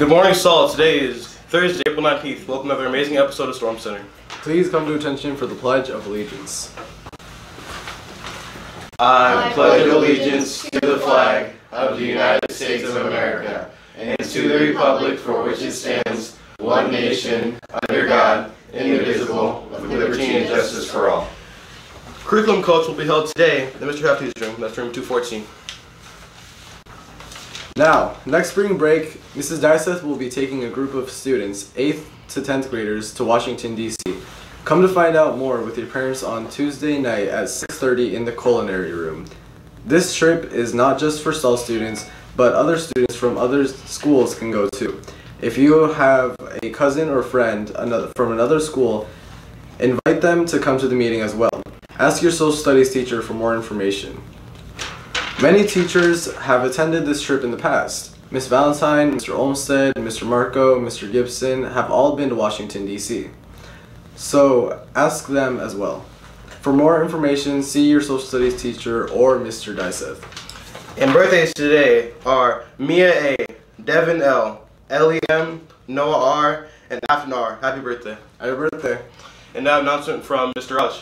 Good morning, Saul. Today is Thursday, April 19th. Welcome to another amazing episode of Storm Center. Please come to attention for the Pledge of Allegiance. I pledge allegiance to the flag of the United States of America and to the republic for which it stands, one nation, under God, indivisible, with liberty and justice for all. Curriculum coach will be held today in Mr. Hefty's room. That's room 214. Now, next spring break, Mrs. Dyseth will be taking a group of students, 8th to 10th graders, to Washington, D.C. Come to find out more with your parents on Tuesday night at 6:30 in the culinary room. This trip is not just for STAL students, but other students from other schools can go too. If you have a cousin or friend from another school, invite them to come to the meeting as well. Ask your social studies teacher for more information. Many teachers have attended this trip in the past. Miss Valentine, Mr. Olmsted, Mr. Marco, Mr. Gibson have all been to Washington, D.C. So ask them as well. For more information, see your social studies teacher or Mr. Dyseth. And birthdays today are Mia A., Devin L., Ellie M., Noah R., and Afton R. Happy birthday. Happy birthday. And now an announcement from Mr. Rush.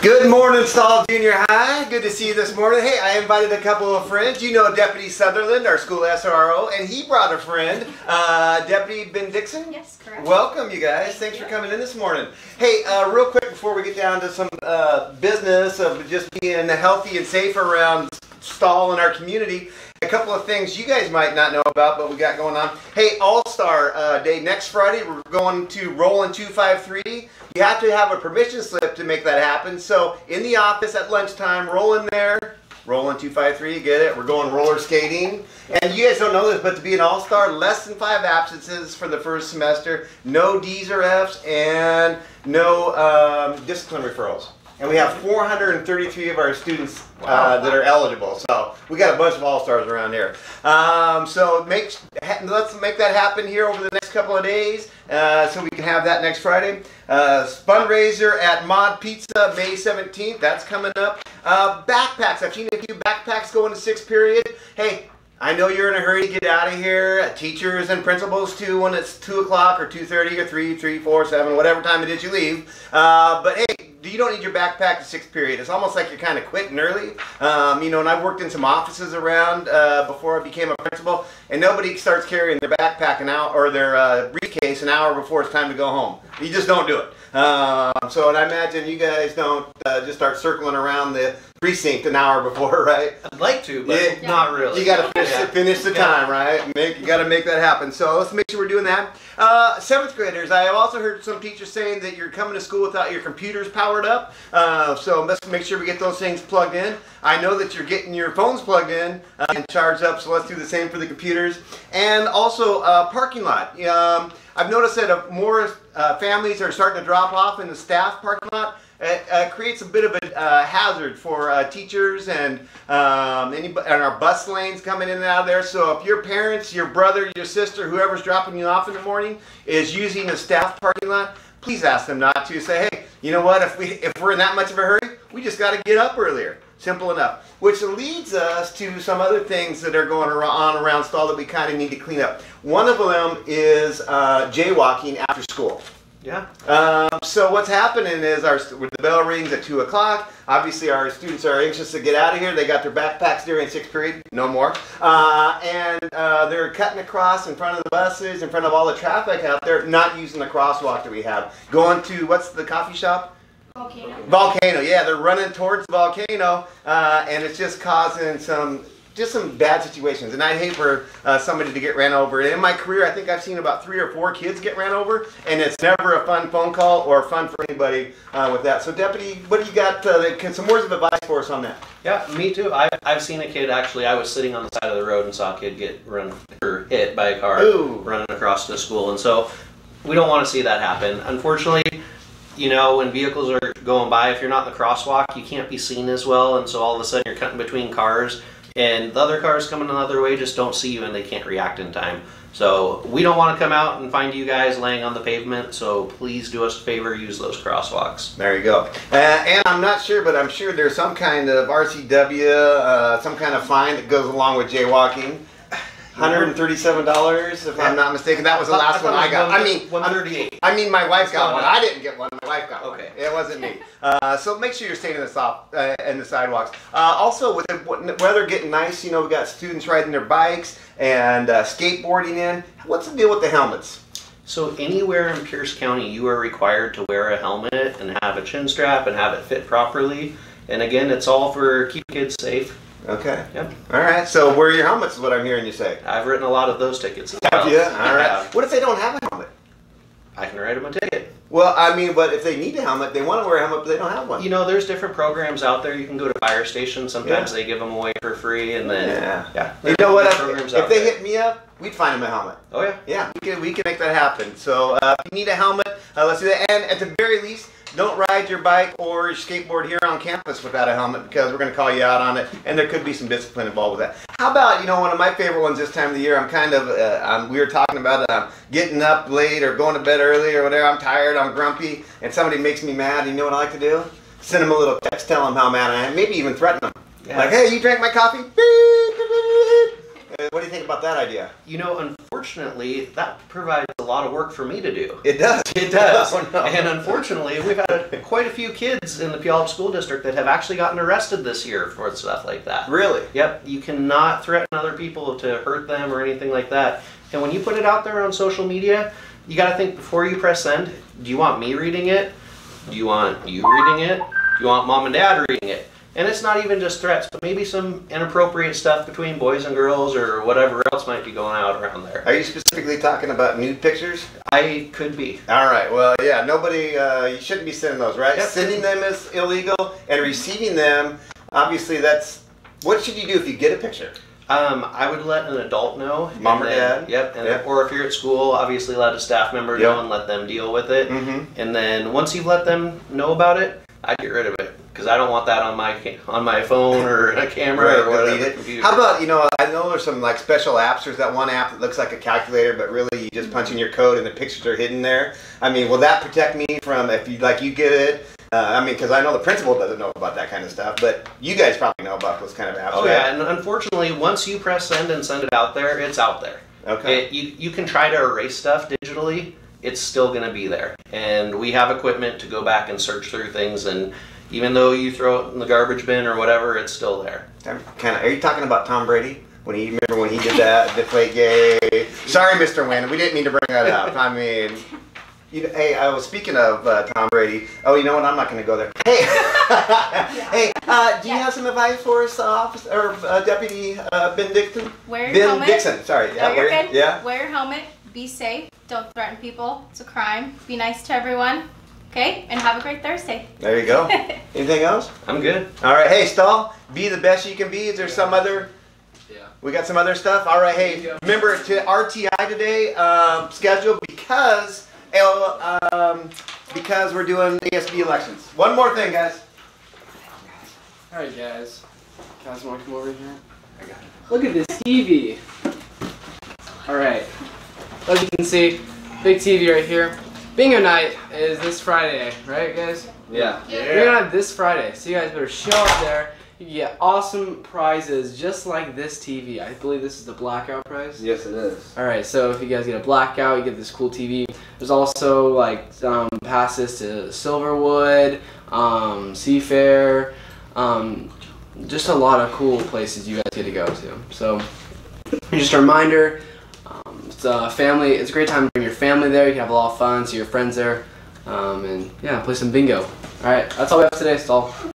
Good morning, Stall Junior High. Good to see you this morning. Hey, I invited a couple of friends. You know Deputy Sutherland, our school SRO, and he brought a friend, Deputy Ben Dixon. Yes, correct. Welcome, you guys. Thanks for coming in this morning. Hey, real quick before we get down to some business of just being healthy and safe around Stall in our community, a couple of things you guys might not know about, but we got going on. Hey, All-Star Day next Friday. We're going to Roland 253. You have to have a permission slip to make that happen. So in the office at lunchtime, roll in there. Roland 253, you get it? We're going roller skating. And you guys don't know this, but to be an all-star, less than 5 absences for the first semester, no D's or F's, and no discipline referrals. And we have 433 of our students that are eligible. So we got a bunch of all-stars around here. So let's make that happen here over the next couple of days so we can have that next Friday. Fundraiser at Mod Pizza, May 17th. That's coming up. Backpacks. I've seen a few backpacks go into 6th period. Hey, I know you're in a hurry to get out of here. Teachers and principals too when it's 2 o'clock or 2:30 or 3, 3, 4, 7, whatever time it is you leave. But hey, you don't need your backpack to 6th period. It's almost like you're kind of quitting early. You know, and I've worked in some offices around before I became a principal, and nobody starts carrying their backpack or their briefcase an hour before it's time to go home. You just don't do it. So, and I imagine you guys don't just start circling around the precinct an hour before, right? I'd like to, but not really. You got to finish the time, right? You got to make that happen. So let's make sure we're doing that. 7th graders, I have also heard some teachers saying that you're coming to school without your computers powered up. So let's make sure we get those things plugged in. I know that you're getting your phones plugged in and charged up, so let's do the same for the computers. And also parking lot. I've noticed that more families are starting to drop off in the staff parking lot. It creates a bit of a hazard for teachers and our bus lanes coming in and out of there. So if your parents, your brother, your sister, whoever's dropping you off in the morning is using the staff parking lot, please ask them not to. Say, hey, you know what? If we're in that much of a hurry, we just got to get up earlier. Simple enough. Which leads us to some other things that are going on around Stall that we kind of need to clean up. One of them is jaywalking after school. Yeah. So what's happening is the bell rings at 2 o'clock. Obviously our students are anxious to get out of here. They got their backpacks during 6th period, no more. And they're cutting across in front of the buses, in front of all the traffic out there, not using the crosswalk that we have. Going to, what's the coffee shop? Volcano. Volcano, yeah, they're running towards the volcano, and it's just causing some bad situations. And I'd hate for somebody to get ran over. And in my career, I think I've seen about 3 or 4 kids get ran over, and it's never a fun phone call or fun for anybody with that. So, Deputy, what do you got? Some words of advice for us on that? Yeah, me too. I've seen a kid, actually, I was sitting on the side of the road and saw a kid get hit by a car running across the school. And so we don't want to see that happen. Unfortunately, you know, when vehicles are going by, if you're not in the crosswalk, you can't be seen as well, and so all of a sudden you're cutting between cars, and the other cars coming another way just don't see you and they can't react in time. So we don't want to come out and find you guys laying on the pavement, so please do us a favor, use those crosswalks. There you go. And I'm not sure, but I'm sure there's some kind of RCW, some kind of fine that goes along with jaywalking. $137, if I'm not mistaken. That was the last one I got. I mean, $138. I mean, my wife got one. I didn't get one. My wife got one. Okay. It wasn't me. So make sure you're staying in the sidewalks. Also, with the weather getting nice, you know, we got students riding their bikes and skateboarding in. What's the deal with the helmets? So anywhere in Pierce County, you are required to wear a helmet and have a chin strap and have it fit properly. And again, it's all for keep kids safe. Okay. Yep. All right. So wear your helmets is what I'm hearing you say. I've written a lot of those tickets as Have well. you? All right. What if they don't have a helmet? I can write them a ticket. Well, I mean, but if they need a helmet, they want to wear a helmet, but they don't have one. You know, there's different programs out there. You can go to fire stations. Sometimes they give them away for free, and then You know what? Programs If out they there. hit me up, we'd find them a helmet. Oh yeah. Yeah, we can make that happen. So if you need a helmet, let's do that. And at the very least, don't ride your bike or your skateboard here on campus without a helmet, because we're going to call you out on it, and there could be some discipline involved with that. How about, you know, one of my favorite ones this time of the year, I'm kind of, we were talking about getting up late or going to bed early or whatever. I'm tired, I'm grumpy, and somebody makes me mad. You know what I like to do? Send them a little text, tell them how mad I am, maybe even threaten them. Yeah. Like, hey, you drank my coffee? Beep, beep, beep. What do you think about that idea? You know, unfortunately, that provides a lot of work for me to do. It does. It does. Oh, no. And unfortunately, we've had quite a few kids in the Puyallup School District that have actually gotten arrested this year for stuff like that. Really? Yep. You cannot threaten other people to hurt them or anything like that. And when you put it out there on social media, you got to think before you press send, do you want me reading it? Do you want you reading it? Do you want mom and dad reading it? And it's not even just threats, but maybe some inappropriate stuff between boys and girls or whatever else might be going out around there. Are you specifically talking about nude pictures? I could be. All right. Well, yeah. Nobody. You shouldn't be sending those, right? Yep. Sending them is illegal, and receiving them, obviously, that's. What should you do if you get a picture? I would let an adult know. Mom or and then- dad? Yep. And Yep. Or if you're at school, obviously let a staff member Yep. know and let them deal with it. Mm-hmm. And then once you've let them know about it, I'd get rid of it because I don't want that on my phone or a camera or whatever. delete it. Computer. How about, you know, I know there's some like special apps. There's that one app that looks like a calculator, but really you just punch in your code and the pictures are hidden there. I mean, will that protect me from if you you get it? I mean, because I know the principal doesn't know about that kind of stuff, but you guys probably know about those kind of apps. Oh right? yeah, and unfortunately, once you press send and send it out there, it's out there. Okay. You can try to erase stuff digitally. It's still going to be there, and we have equipment to go back and search through things. And even though you throw it in the garbage bin or whatever, it's still there. Are you talking about Tom Brady? Remember when he did that, deflate gay? Sorry, Mr. Wynn, we didn't mean to bring that up. I mean, hey, I was speaking of Tom Brady. Oh, you know what? I'm not going to go there. Hey, hey, do you have some advice for us, Officer or Deputy Ben Dixon? Wear your Ben helmet. Dixon, sorry. No, Yeah, you're good. Yeah. Wear your helmet. Be safe. Don't threaten people. It's a crime. Be nice to everyone. Okay? And have a great Thursday. There you go. Anything else? I'm good. All right. Hey, Stahl, be the best you can be. Is there some other? Yeah. We got some other stuff. All right. Hey, remember to RTI today scheduled because we're doing ASB elections. One more thing, guys. Alright guys, guys wanna come over here? Look at this TV. Alright, as you can see, big TV right here. Bingo night is this Friday, right guys? Yeah. Bingo night this Friday, so you guys better show up there. You can get awesome prizes just like this TV. I believe this is the blackout prize. Yes, it is. Alright, so if you guys get a blackout, you get this cool TV. There's also like passes to Silverwood, Seafair, just a lot of cool places you guys get to go to. So just a reminder, it's a great time to bring your family there. You can have a lot of fun, see your friends there, and yeah, play some bingo. Alright, that's all we have today, Stall.